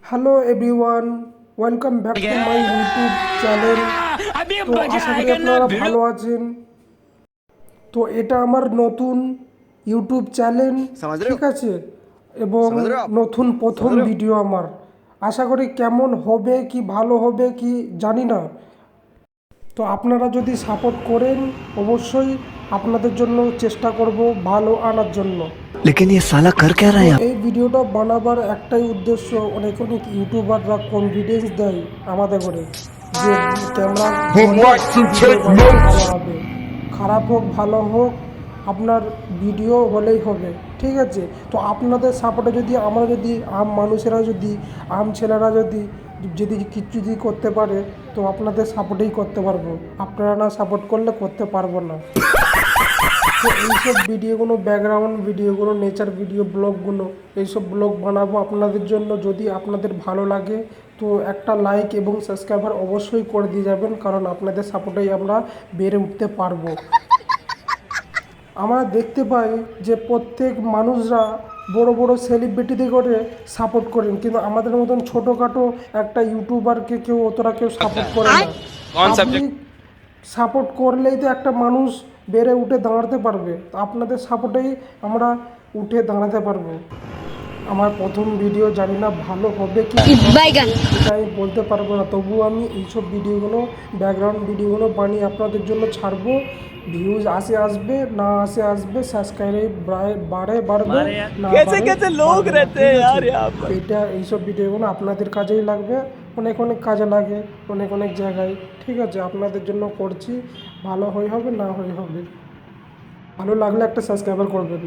Hello everyone, welcome back to my YouTube channel. তো আশা করি আপনারা ভালো আছেন। তো এটা আমার নতুন ইউটিউব চ্যানেল, ঠিক আছে, এবং নতুন প্রথম ভিডিও আমার। আশা করি কেমন হবে কি ভালো হবে কি জানি না। তো আপনারা যদি সাপোর্ট করেন অবশ্যই আপনাদের জন্য চেষ্টা করব ভালো আনার জন্য। लेकिन ये साला कर क्या रहा है यहाँ? এই ভিডিওটা বানাবার একটাই উদ্দেশ্য, অনেক অনেক ইউটিউবাররা কনফিডেন্স দেয় আমাদের করে যে ক্যামেরা ভালো হবে, খারাপ হোক ভালো হোক আপনার ভিডিও হলেই হবে, ঠিক আছে। তো আপনাদের সাপোর্টে যদি আমরা যদি মানুষেরা যদি ছেলেরা যদি যদি কিছু যদি করতে পারে তো আপনাদের সাপোর্টেই করতে পারবো, আপনারা না সাপোর্ট করলে করতে পারবো না। তো এইসব ভিডিওগুলো, ব্যাকগ্রাউন্ড ভিডিওগুলো, নেচার ভিডিও, ব্লগগুলো, এইসব ব্লগ বানাবো আপনাদের জন্য। যদি আপনাদের ভালো লাগে তো একটা লাইক এবং সাবস্ক্রাইবার অবশ্যই করে দিয়ে যাবেন, কারণ আপনাদের সাপোর্টেই আমরা বেড়ে উঠতে পারবো। আমরা দেখতে পাই যে প্রত্যেক মানুষরা বড় বড় সেলিব্রিটিদের করে সাপোর্ট করেন, কিন্তু আমাদের মতন ছোটোখাটো একটা ইউটিউবারকে কেউ সাপোর্ট করে না। আপনি সাপোর্ট করলেই তো একটা মানুষ বেড়ে উঠে দাঁড়াতে পারবে। তো আপনাদের সাপোর্টেই আমরা উঠে দাঁড়াতে পারবো। আমার প্রথম ভিডিও জানি না ভালো হবে কি এটা আমি বলতে পারবো না, তবুও আমি এইসব ভিডিওগুলো, ব্যাকগ্রাউন্ড ভিডিওগুলো বানিয়ে আপনাদের জন্য ছাড়বো। ভিউজ আসবে না আসবে, সাবস্ক্রাইব বাড়বে না এটা, এইসব ভিডিওগুলো আপনাদের কাজেই লাগবে, অনেক অনেক কাজে লাগে অনেক অনেক জায়গায়, ঠিক আছে। আপনাদের জন্য করছি, ভালো হবে না হবে, ভালো লাগলে একটা সাবস্ক্রাইবার করবেন।